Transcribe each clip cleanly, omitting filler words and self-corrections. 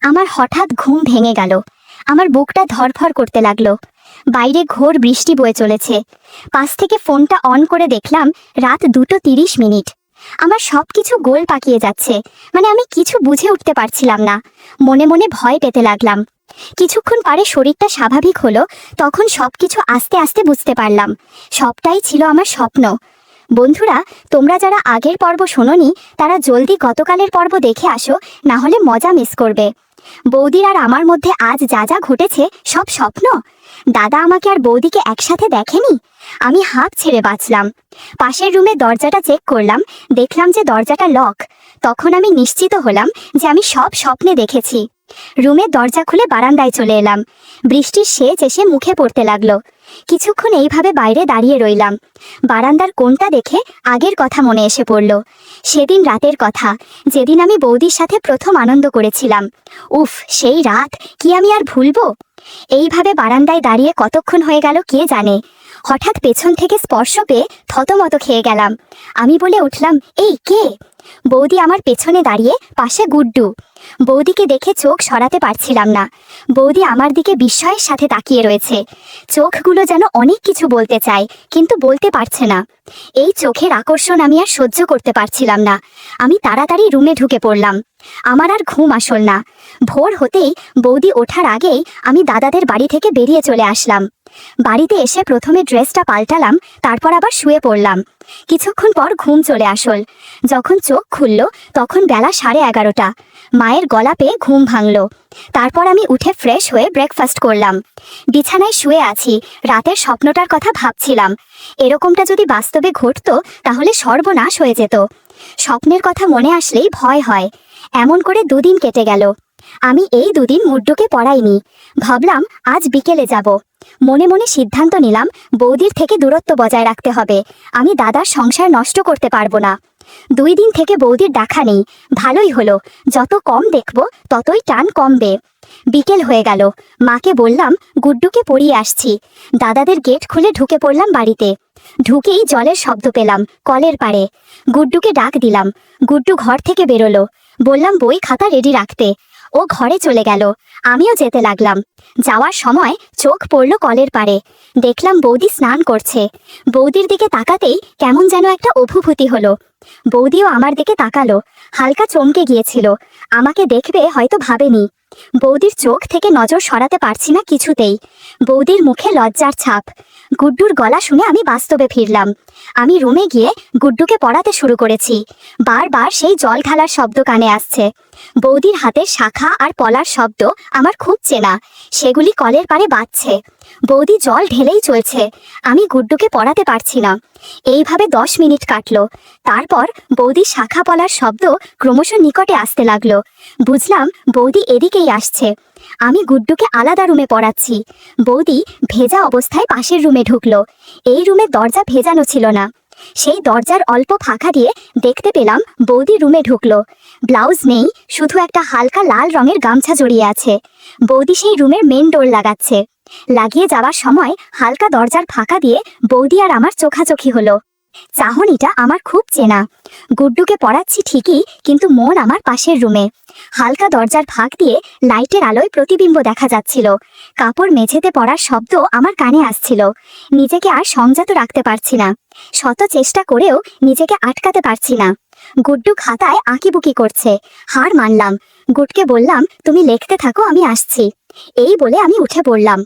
আমার হঠাৎ ঘুম ভেঙে গেল। আমার বুকটা ধড়ফড় করতে লাগলো। বাইরে ঘোর বৃষ্টি বয়ে চলেছে। পাশ থেকে ফোনটা অন করে দেখলাম রাত 2:30। আমার সবকিছু গোল পাকিয়ে যাচ্ছে। মানে আমি কিছু বুঝে উঠতে পারছিলাম না। মনে মনে ভয় পেতে লাগলাম। কিছুক্ষণ পরে শরীরটা স্বাভাবিক হলো। তখন সবকিছু আস্তে আস্তে বুঝতে পারলাম সবটাই ছিল আমার স্বপ্ন। বন্ধুরা, তোমরা যারা আগের পর্ব শোনোনি তারা জলদি গতকালের পর্ব দেখে আসো, না হলে মজা মিস করবে। বৌদির আর আমার মধ্যে আজ যা যা ঘটেছে সব স্বপ্ন। দাদা আমাকে আর বৌদিকে একসাথে দেখেনি। আমি হাঁপ ছেড়ে বাঁচলাম। পাশের রুমে দরজাটা চেক করলাম, দেখলাম যে দরজাটা লক। তখন আমি নিশ্চিত হলাম যে আমি সব স্বপ্নে দেখেছি। রুমের দরজা খুলে বারান্দায় চলে এলাম। বৃষ্টির সেচ এসে মুখে পড়তে লাগলো। কিছুক্ষণ এইভাবে বাইরে দাঁড়িয়ে রইলাম। বারান্দার কোণটা দেখে আগের কথা মনে এসে পড়ল। সেদিন রাতের কথা, যেদিন আমি বৌদির সাথে প্রথম আনন্দ করেছিলাম। উফ, সেই রাত কি আমি আর ভুলবো? এইভাবে বারান্দায় দাঁড়িয়ে কতক্ষণ হয়ে গেল কে জানে। হঠাৎ পেছন থেকে স্পর্শ পেয়ে থতমত খেয়ে গেলাম। আমি বলে উঠলাম, এই কে? বৌদি আমার পেছনে দাঁড়িয়ে, পাশে গুড্ডু। বৌদিকে দেখে চোখ সরাতে পারছিলাম না। বৌদি আমার দিকে বিস্ময়ের সাথে তাকিয়ে রয়েছে। চোখগুলো যেন অনেক কিছু বলতে চায়, কিন্তু বলতে পারছে না। এই চোখের আকর্ষণ আমি আর সহ্য করতে পারছিলাম না। আমি তাড়াতাড়ি রুমে ঢুকে পড়লাম। আমার আর ঘুম আসল না। ভোর হতেই বৌদি ওঠার আগেই আমি দাদাদের বাড়ি থেকে বেরিয়ে চলে আসলাম। বাড়িতে এসে প্রথমে ড্রেসটা পাল্টালাম, তারপর আবার শুয়ে পড়লাম। কিছুক্ষণ পর ঘুম চলে আসল। যখন চোখ খুলল তখন বেলা 11:30। মায়ের গলা পেয়ে ঘুম ভাঙল। তারপর আমি উঠে ফ্রেশ হয়ে ব্রেকফাস্ট করলাম। বিছানায় শুয়ে আছি, রাতের স্বপ্নটার কথা ভাবছিলাম। এরকমটা যদি বাস্তবে ঘটতো তাহলে সর্বনাশ হয়ে যেত। স্বপ্নের কথা মনে আসলেই ভয় হয়। এমন করে 2 দিন কেটে গেল। আমি এই 2 দিন মুড্ডুকে পড়াইনি। ভাবলাম আজ বিকেলে যাব। মনে মনে সিদ্ধান্ত নিলাম বৌদির থেকে দূরত্ব বজায় রাখতে হবে। আমি দাদার সংসার নষ্ট করতে পারবো না। 2 দিন থেকে বৌদির দেখা নেই। ভালোই হলো, যত কম দেখবো ততই টান কমবে। বিকেল হয়ে গেল। মাকে বললাম গুড্ডুকে পড়িয়ে আসছি। দাদাদের গেট খুলে ঢুকে পড়লাম বাড়িতে। ঢুকেই জলের শব্দ পেলাম কলের পাড়ে। গুড্ডুকে ডাক দিলাম। গুড্ডু ঘর থেকে বেরোলো। বললাম বই খাতা রেডি রাখতে। ও ঘরে চলে গেল। আমিও যেতে লাগলাম। যাওয়ার সময় চোখ পড়ল কলের পাড়ে। দেখলাম বৌদি স্নান করছে। বৌদির দিকে তাকাতেই কেমন যেন একটা অভূভূতি হলো। বৌদিও আমার দিকে তাকালো। হালকা চমকে গিয়েছিল। আমাকে দেখবে হয়তো ভাবেনি। বৌদির চোখ থেকে নজর সরাতে পারছি না কিছুতেই। বৌদির মুখে লজ্জার ছাপ। গুড্ডুর গলা শুনে আমি বাস্তবে ফিরলাম। আমি রুমে গিয়ে গুড্ডুকে পড়াতে শুরু করেছি। বারবার সেই জল ঢালার শব্দ কানে আসছে। বৌদির হাতের শাখা আর পলার শব্দ আমার খুব চেনা। সেগুলি কলের পাড়ে বাজছে। বৌদি জল ঢেলেই চলছে। আমি গুড্ডুকে পড়াতে পারছি না। এইভাবে 10 মিনিট কাটলো। তারপর বৌদি শাখা পলার শব্দ ক্রমশ নিকটে আসতে লাগলো। বুঝলাম বৌদি এদিকেই আসছে। আমি গুড্ডুকে আলাদা রুমে পড়াচ্ছি। বৌদি ভেজা অবস্থায় পাশের রুমে ঢুকলো। এই রুমের দরজা ভেজানো ছিল না। সেই দরজার অল্প ফাঁকা দিয়ে দেখতে পেলাম বৌদি রুমে ঢুকলো। ব্লাউজ নেই, শুধু একটা হালকা লাল রঙের গামছা জড়িয়ে আছে। বৌদি সেই রুমের মেন ডোর লাগাচ্ছে। লাগিয়ে যাওয়ার সময় হালকা দরজার ফাঁকা দিয়ে বৌদি আর আমার চোখাচোখি হলো। চাহনিটা আমার খুব চেনা। গুড্ডুকে পড়াচ্ছি ঠিকই, কিন্তু মন আমার পাশের রুমে। হালকা দরজার ফাঁক দিয়ে লাইটের আলোয় প্রতিবিম্ব দেখা যাচ্ছিল। কাপড় মেঝেতে পড়ার শব্দ আমার কানে আসছিল। নিজেকে আর সংযত রাখতে পারছি না। শত চেষ্টা করেও নিজেকে আটকাতে পারছি না। গুড্ডু খাতায় আঁকিবুকি করছে। হার মানলাম। গুডকে বললাম, তুমি লিখতে থাকো, আমি আসছি। এই বলে আমি উঠে পড়লাম।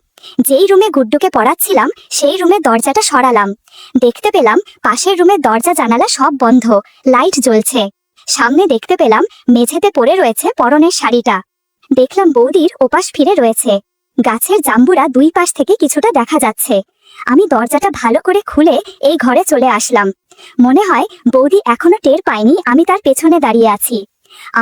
যেই রুমে গুড্ডুকে পড়াচ্ছিলাম সেই রুমের দরজাটা সরালাম। দেখতে পেলাম পাশের রুমের দরজা জানালা সব বন্ধ, লাইট জ্বলছে। সামনে দেখতে পেলাম মেঝেতে পড়ে রয়েছে পরনের শাড়িটা। দেখলাম বৌদির ওপাশ ফিরে রয়েছে। গাছের জাম্বুরা 2 পাশ থেকে কিছুটা দেখা যাচ্ছে। আমি দরজাটা ভালো করে খুলে এই ঘরে চলে আসলাম। মনে হয় বৌদি এখনো টের পায়নি আমি তার পেছনে দাঁড়িয়ে আছি।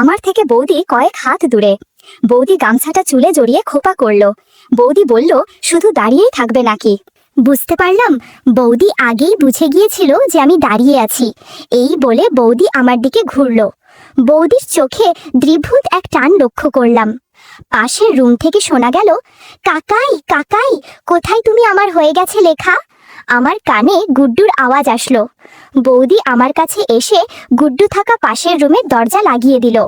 আমার থেকে বৌদি কয়েক হাত দূরে। বৌদি গামছাটা চুলে জড়িয়ে খোপা করলো। বৌদি বলল, শুধু দাঁড়িয়েই থাকবে নাকি? বুঝতে পারলাম বৌদি আগেই বুঝে গিয়েছিল যে আমি দাঁড়িয়ে আছি। এই বলে বৌদি আমার দিকে ঘুরলো। বৌদির চোখে দ্বিভুত এক টান লক্ষ্য করলাম। পাশের রুম থেকে শোনা গেল, কাকাই কাকাই, কোথায় তুমি আমার হয়ে গেছে লেখা? আমার কানে গুড্ডুর আওয়াজ আসলো। বৌদি আমার কাছে এসে গুড্ডু থাকা পাশের রুমের দরজা লাগিয়ে দিল।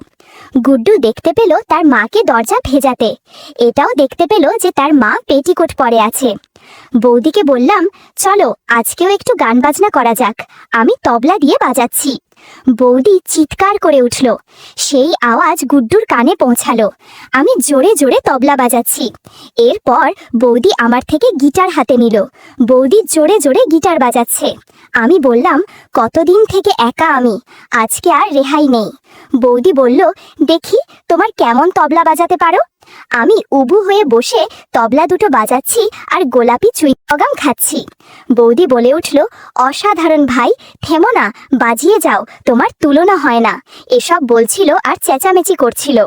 গুড্ডু দেখতে পেল তার মাকে দরজা ভেজাতে। এটাও দেখতে পেল যে তার মা পেটিকোট পরে আছে। বৌদিকে বললাম, চলো আজকেও একটু গান বাজনা করা যাক, আমি তবলা দিয়ে বাজাচ্ছি। বৌদি চিৎকার করে উঠল। সেই আওয়াজ গুড্ডুর কানে পৌঁছালো। আমি জোরে জোরে তবলা বাজাচ্ছি। এরপর বৌদি আমার থেকে গিটার হাতে নিল। বৌদি জোরে জোরে গিটার বাজাচ্ছে। আমি বললাম, কতদিন থেকে একা আমি, আজকে আর রেহাই নেই। বৌদি বলল, দেখি তোমার কেমন তবলা বাজাতে পারো। আমি উবু হয়ে বসে তবলা দুটো বাজাচ্ছি আর গোলাপি চুইংগাম খাচ্ছি। বৌদি বলে উঠল, অসাধারণ ভাই, থেমো না, বাজিয়ে যাও, তোমার তুলনা হয় না। এসব বলছিল আর চেঁচামেচি করছিল।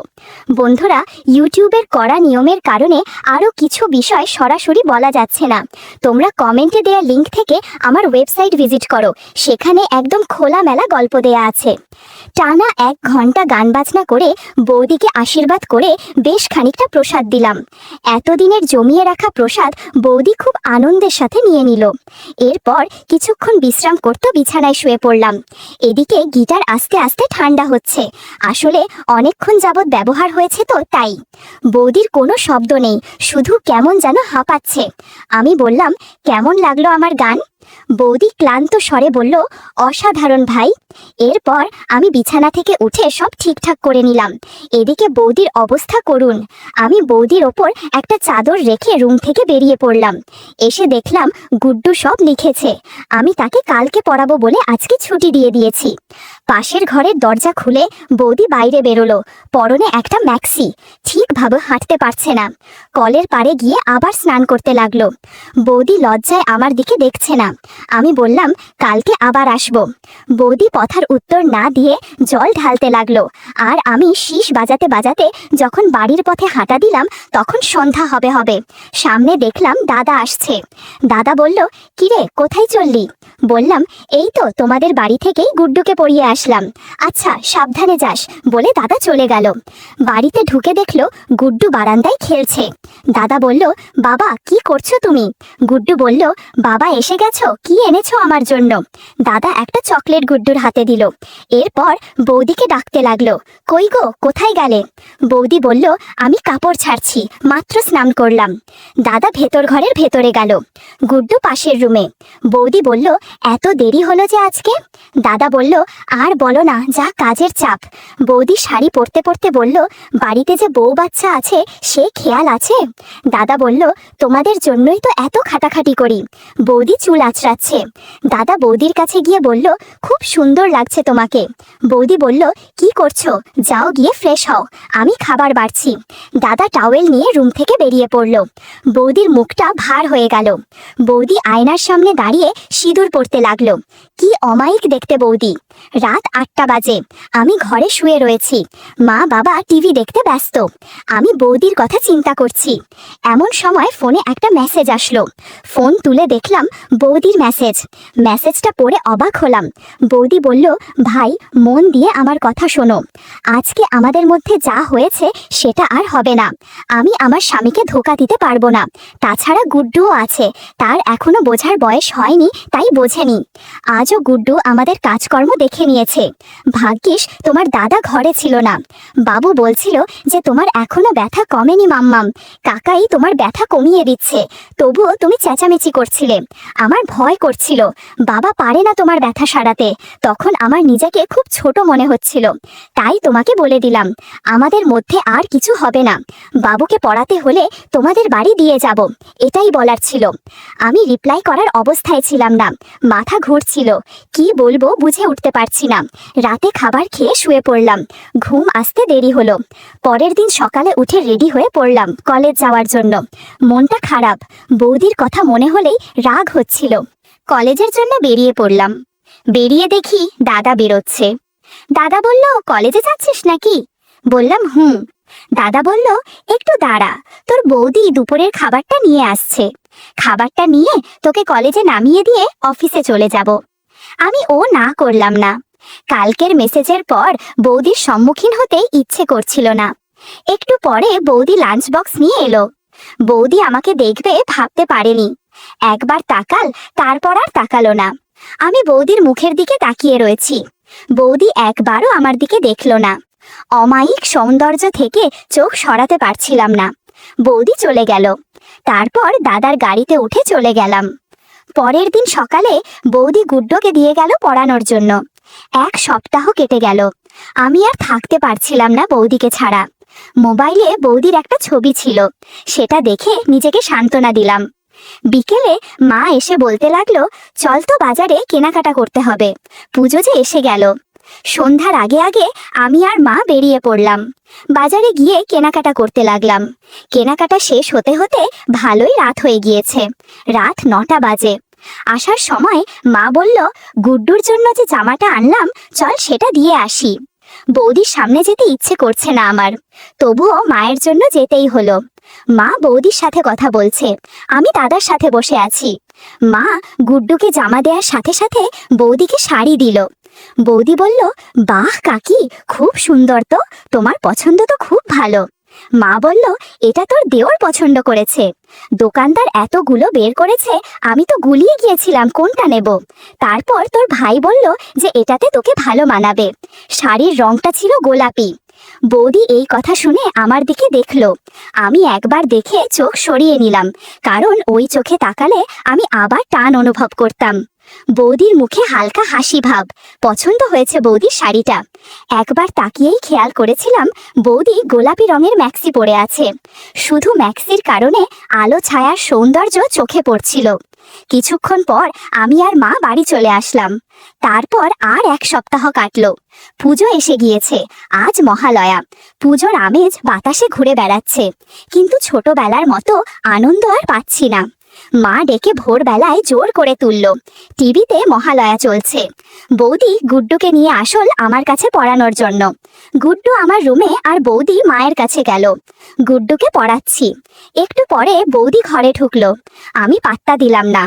বন্ধুরা, ইউটিউবের কড়া নিয়মের কারণে আরও কিছু বিষয় সরাসরি বলা যাচ্ছে না। তোমরা কমেন্টে দেওয়া লিঙ্ক থেকে আমার ওয়েবসাইট ভিজিট করো, সেখানে একদম খোলামেলা গল্প দেয়া আছে। টানা 1 ঘন্টা গান বাজনা করে বৌদিকে আশীর্বাদ করে বেশ খানিকটা প্রসাদ দিলাম। এতদিনের জমিয়ে রাখা প্রসাদ বৌদি খুব আনন্দের সাথে নিয়ে নিল। এরপর কিছুক্ষণ বিশ্রাম করতে বিছানায় শুয়ে পড়লাম। এদিকে গিটার আস্তে আস্তে ঠান্ডা হচ্ছে। আসলে অনেকক্ষণ যাবৎ ব্যবহার হয়েছে তো তাই। বৌদির কোনো শব্দ নেই, শুধু কেমন যেন হাঁপাচ্ছে। আমি বললাম, কেমন লাগলো আমার গান? বৌদি ক্লান্ত স্বরে বলল, অসাধারণ ভাই। এরপর আমি বিছানা থেকে উঠে সব ঠিকঠাক করে নিলাম। এদিকে বৌদির অবস্থা করুণ। আমি বৌদির ওপর একটা চাদর রেখে রুম থেকে বেরিয়ে পড়লাম। এসে দেখলাম গুড্ডু সব লিখেছে। আমি তাকে কালকে পড়াবো বলে আজকে ছুটি দিয়ে দিয়েছি। পাশের ঘরের দরজা খুলে বৌদি বাইরে বেরোলো। পরনে একটা ম্যাক্সি, ঠিকভাবে হাঁটতে পারছে না। কলের পাড়ে গিয়ে আবার স্নান করতে লাগলো। বৌদি লজ্জায় আমার দিকে দেখছে না। আমি বললাম, কালকে আবার আসবো। বৌদি কথার উত্তর না দিয়ে জল ঢালতে লাগলো। আর আমি শীষ বাজাতে বাজাতে যখন বাড়ির পথে হাঁটা দিলাম তখন সন্ধ্যা হবে হবে। সামনে দেখলাম দাদা আসছে। দাদা বলল, কিরে কোথায় চললি? বললাম, এই তো তোমাদের বাড়ি থেকেই গুড্ডুকে পড়িয়ে আসলাম। আচ্ছা সাবধানে যাস, বলে দাদা চলে গেল। বাড়িতে ঢুকে দেখলো গুড্ডু বারান্দায় খেলছে। দাদা বলল, বাবা কি করছো তুমি? গুড্ডু বলল, বাবা এসে গেছো, কি এনেছো আমার জন্য? দাদা একটা চকলেট গুড্ডুর হাতে দিল। এরপর বৌদিকে ডাকতে লাগলো, কই গো কোথায় গেলে? বৌদি বলল, আমি কাপড় ছাড়ছি, মাত্র স্নান করলাম। দাদা ভেতর ঘরের ভেতরে গেল। গুড্ডু পাশের রুমে। বৌদি বলল, এত দেরি হলো যে আজকে? দাদা বলল, আর বলো না, যা কাজের চাপ। বৌদি শাড়ি পরতে পরতে বলল, বাড়িতে যে বউ বাচ্চা আছে সে খেয়াল আছে? দাদা বলল, তোমাদের জন্যই তো এত খাটাখাটি করি। বৌদি চুল আঁচড়াচ্ছে। দাদা বৌদির কাছে গিয়ে বলল, খুব সুন্দর লাগছে তোমাকে। বৌদি বলল, কি করছো? যাও গিয়ে ফ্রেশ হও, আমি খাবার বাড়ছি। দাদা টাওয়েল নিয়ে রুম থেকে বেরিয়ে পড়ল। বৌদির মুখটা ভার হয়ে গেল। বৌদি আয়নার সামনে দাঁড়িয়ে সিঁদুর পড়তে লাগলো। কি অমায়িক দেখতে বৌদি। রাত 8টা বাজে। আমি ঘরে শুয়ে রয়েছি। মা বাবা টিভি দেখতে ব্যস্ত। আমি বৌদির কথা চিন্তা করছি। এমন সময় ফোনে একটা মেসেজ আসলো। ফোন তুলে দেখলাম বৌদির মেসেজ। মেসেজটা পড়ে অবাক হলাম। বৌদি বলল, ভাই মন দিয়ে আমার কথা শোনো। আজকে আমাদের মধ্যে যা হয়েছে সেটা আর হবে না। আমি আমার স্বামীকে ধোঁকা দিতে পারবো না। তাছাড়া গুড্ডুও আছে, তার এখনো বোঝার বয়স হয়নি, তাই বোঝেনি। আজও গুড্ডু আমাদের কাজকর্ম দেখে নিয়েছে। ভাগ্যিস তোমার দাদা ঘরে ছিল না। বাবু বলছিল যে তোমার এখনো ব্যথা কমেনি মাম্মাম, কাকাই তোমার ব্যথা কমিয়ে দিচ্ছে, তবুও তুমি চেঁচামেচি করছিলে। আমার ভয় করছিল, বাবা পারে না তোমার ব্যথা সারাতে। তখন আমার নিজেকে খুব ছোট মনে হচ্ছিল, তাই তোমাকে বলে দিলাম আমাদের মধ্যে আর কিছু হবে না। বাবুকে পড়াতে হলে তোমাদের বাড়ি দিয়ে যাব, এটাই বলার ছিল। আমি রিপ্লাই করার অবস্থায় ছিলাম না, মাথা ঘুরছিল, কি বলবো বুঝে উঠতে পারছি না। রাতে খাবার খেয়ে শুয়ে পড়লাম। ঘুম আসতে দেরি হলো। পরের দিন সকালে উঠে রেডি হয়ে পড়লাম কলেজ যাওয়ার জন্য। মনটা খারাপ, বৌদির কথা মনে হলেই রাগ হচ্ছিল। কলেজের জন্য বেরিয়ে পড়লাম। বেরিয়ে দেখি দাদা বেরোচ্ছে। দাদা বলল, কলেজে যাচ্ছিস নাকি? বললাম, হুম। দাদা বলল, একটু দাঁড়া, তোর বৌদি দুপুরের খাবারটা নিয়ে আসছে। খাবারটা নিয়ে তোকে কলেজে নামিয়ে দিয়ে অফিসে চলে যাব। আমি ও না করলাম না। কালকের মেসেজের পর বৌদির সম্মুখীন হতে ইচ্ছে করছিল না। একটু পরে বৌদি লাঞ্চ বক্স নিয়ে এলো। বৌদি আমাকে দেখবে ভাবতে পারেনি। একবার তাকাল, তারপর আর তাকালো না। আমি বৌদির মুখের দিকে তাকিয়ে রয়েছি। বৌদি একবারও আমার দিকে দেখলো না। অমায়িক সৌন্দর্য থেকে চোখ সরাতে পারছিলাম না। বৌদি চলে গেল। তারপর দাদার গাড়িতে উঠে চলে গেলাম। পরের দিন সকালে বৌদি গুড্ডোকে দিয়ে গেল পড়ানোর জন্য। 1 সপ্তাহ কেটে গেল। আমি আর থাকতে পারছিলাম না বৌদিকে ছাড়া। মোবাইলে বৌদির একটা ছবি ছিল, সেটা দেখে নিজেকে সান্ত্বনা দিলাম। বিকেলে মা এসে বলতে লাগলো, চল তো বাজারে কেনাকাটা করতে হবে, পুজো যে এসে গেল। সন্ধ্যার আগে আগে আমি আর মা বেরিয়ে পড়লাম। বাজারে গিয়ে কেনাকাটা করতে লাগলাম। কেনাকাটা শেষ হতে হতে ভালোই রাত হয়ে গিয়েছে। রাত 9টা বাজে। আসার সময় মা বলল, গুড্ডুর জন্য যে জামাটা আনলাম, চল সেটা দিয়ে আসি। বৌদির সামনে যেতে ইচ্ছে করছে না আমার, তবুও মায়ের জন্য যেতেই হলো। মা বৌদির সাথে কথা বলছে, আমি দাদার সাথে বসে আছি। মা গুড্ডুকে জামা দেওয়ার সাথে সাথে বৌদিকে শাড়ি দিল। বৌদি বলল, বাহ কাকি, খুব সুন্দর তো, তোমার পছন্দ তো খুব ভালো। মা বলল, এটা তোর দেওর পছন্দ করেছে। দোকানদার এতগুলো বের করেছে, আমি তো গুলিয়ে গিয়েছিলাম কোনটা নেব। তারপর তোর ভাই বলল যে এটাতে তোকে ভালো মানাবে। শাড়ির রংটা ছিল গোলাপি। বৌদি এই কথা শুনে আমার দিকে দেখলো। আমি একবার দেখে চোখ সরিয়ে নিলাম, কারণ ওই চোখে তাকালে আমি আবার টান অনুভব করতাম। বৌদির মুখে হালকা হাসি ভাব। পছন্দ হয়েছে বৌদির শাড়িটা। একবার তাকিয়েই খেয়াল করেছিলাম বৌদি গোলাপি রঙের ম্যাক্সি পরে আছে। শুধু ম্যাক্সির কারণে আলো ছায়ার সৌন্দর্য চোখে পড়ছিল। কিছুক্ষণ পর আমি আর মা বাড়ি চলে আসলাম। তারপর আর 1 সপ্তাহ কাটলো। পুজো এসে গিয়েছে। আজ মহালয়া। পুজোর আমেজ বাতাসে ঘুরে বেড়াচ্ছে, কিন্তু ছোটবেলার মতো আনন্দ আর পাচ্ছি না। মা ডেকে ভোরবেলায় জোর করে তুলল। টিভিতে মহালয়া চলছে। বৌদি গুড্ডুকে নিয়ে আসল আমার কাছে পড়ানোর জন্য। গুড্ডু আমার রুমে আর বৌদি মায়ের কাছে গেল। গুড্ডুকে পড়াচ্ছি। একটু পরে বৌদি ঘরে ঢুকলো। আমি পাত্তা দিলাম না,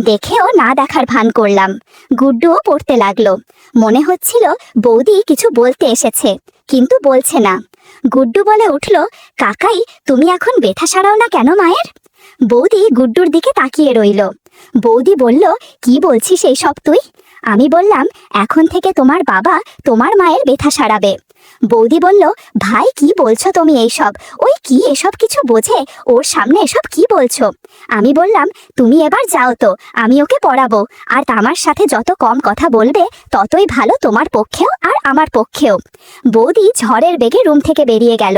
দেখেও না দেখার ভান করলাম। গুড্ডুও পড়তে লাগলো। মনে হচ্ছিল বৌদি কিছু বলতে এসেছে, কিন্তু বলছে না। গুড্ডু বলে উঠল, কাকাই, তুমি এখন ব্যথা সারাও না কেন মায়ের? বৌদি গুড্ডুর দিকে তাকিয়ে রইল। বৌদি বলল, কি বলছিস এই সব তুই? আমি বললাম, এখন থেকে তোমার বাবা তোমার মায়ের ব্যথা সারাবে। বৌদি বলল, ভাই কি বলছো তুমি এইসব? ওই কি এসব কিছু বোঝে? ওর সামনে এসব কি বলছো? আমি বললাম, তুমি এবার যাও তো, আমি ওকে পড়াবো। আর আমার সাথে যত কম কথা বলবে ততই ভালো, তোমার পক্ষেও আর আমার পক্ষেও। বৌদি ঝড়ের বেগে রুম থেকে বেরিয়ে গেল।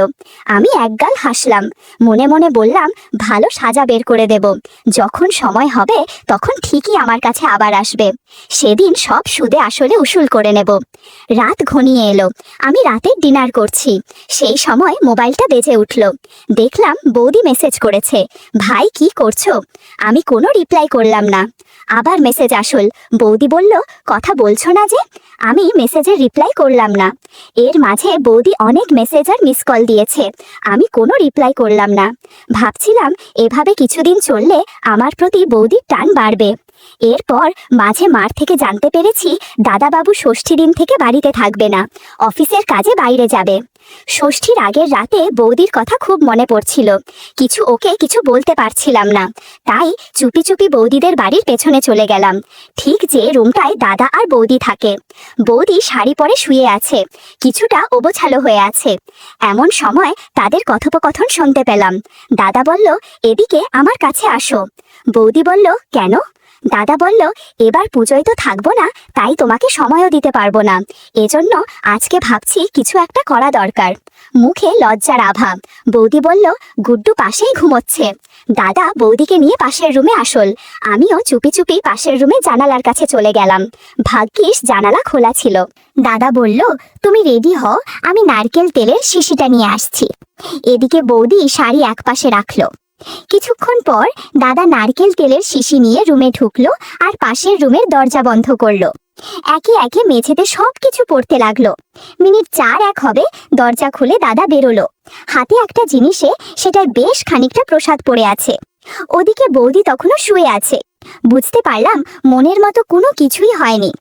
আমি একগাল হাসলাম। মনে মনে বললাম, ভালো সাজা বের করে দেব। যখন সময় হবে তখন ঠিকই আমার কাছে আবার আসবে। সেদিন সব সুদে আসলে উসুল করে নেব। রাত ঘনিয়ে এলো। আমি রাতে ডিনার করছি। সেই সময় মোবাইলটা বেজে উঠল। দেখলাম বৌদি মেসেজ করেছে, ভাই কি করছো? আমি কোনো রিপ্লাই করলাম না। আবার মেসেজ আসল। বৌদি বলল, কথা বলছো না যে? আমি মেসেজের রিপ্লাই করলাম না। এর মাঝে বৌদি অনেক মেসেজ আর মিস কল দিয়েছে। আমি কোনো রিপ্লাই করলাম না। ভাবছিলাম এভাবে কিছুদিন চললে আমার প্রতি বৌদির টান বাড়বে। এরপর মাঝে মার থেকে জানতে পেরেছি দাদাবাবু ষষ্ঠী দিন থেকে বাড়িতে থাকবে না, অফিসের কাজে বাইরে যাবে। ষষ্ঠীর আগের রাতে বৌদির কথা খুব মনে পড়ছিল। ওকে কিছু বলতে পারছিলাম না। তাই চুপি চুপি বৌদিদের বাড়ির পেছনে চলে গেলাম, ঠিক যে রুমটায় দাদা আর বৌদি থাকে। বৌদি শাড়ি পরে শুয়ে আছে, কিছুটা অবছালো হয়ে আছে। এমন সময় তাদের কথোপকথন শুনতে পেলাম। দাদা বলল, এদিকে আমার কাছে আসো। বৌদি বলল, কেন? দাদা বলল, এবার পুজোয় তো থাকবো না, তাই তোমাকে সময়ও দিতে পারবো না। এজন্য আজকে ভাবছি কিছু একটা করা দরকার। মুখে লজ্জার আভা। বৌদি বলল, গুড্ডু পাশেই ঘুমোচ্ছে। দাদা বৌদিকে নিয়ে পাশের রুমে আসল। আমিও চুপি চুপি পাশের রুমে জানালার কাছে চলে গেলাম। ভাগ্যিস জানালা খোলা ছিল। দাদা বলল, তুমি রেডি হও, আমি নারকেল তেলের শিশিটা নিয়ে আসছি। এদিকে বৌদি শাড়ি একপাশে রাখলো। কিছুক্ষণ পর দাদা নারকেল তেলের শিশি নিয়ে রুমে ঢুকলো আর পাশের রুমের দরজা বন্ধ করলো। একে একে মেঝেতে সবকিছু পড়তে লাগলো। মিনিট 4 হবে, দরজা খুলে দাদা বেরোলো। হাতে একটা জিনিসে সেটার বেশ খানিকটা প্রসাদ পড়ে আছে। ওদিকে বৌদি তখনও শুয়ে আছে। বুঝতে পারলাম মনের মতো কোনো কিছুই হয়নি।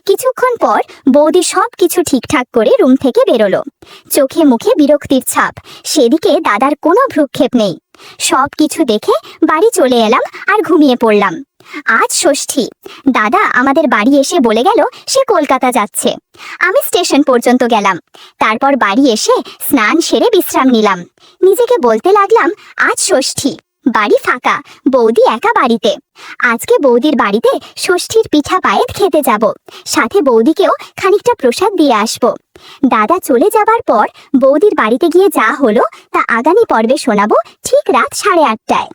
কিছুক্ষণ পর বৌদি সবকিছু ঠিকঠাক করে রুম থেকে বেরোলো। চোখে মুখে বিরক্তির ছাপ, সেদিকে দাদার কোনো ভ্রুক্ষেপ নেই। সব কিছু দেখে বাড়ি চলে এলাম আর ঘুমিয়ে পড়লাম। আজ ষষ্ঠী। দাদা আমাদের বাড়ি এসে বলে গেল সে কলকাতা যাচ্ছে। আমি স্টেশন পর্যন্ত গেলাম, তারপর বাড়ি এসে স্নান সেরে বিশ্রাম নিলাম। নিজেকে বলতে লাগলাম আজ ষষ্ঠী, বাড়ি ফাঁকা, বৌদি একা বাড়িতে। আজকে বৌদির বাড়িতে ষষ্ঠীর পিঠা পায়েস খেতে যাব, সাথে বৌদিকেও খানিকটা প্রসাদ দিয়ে আসব। দাদা চলে যাবার পর বৌদির বাড়িতে গিয়ে যা হলো তা আগামী পর্বে শোনাবো ঠিক রাত 8:30টায়।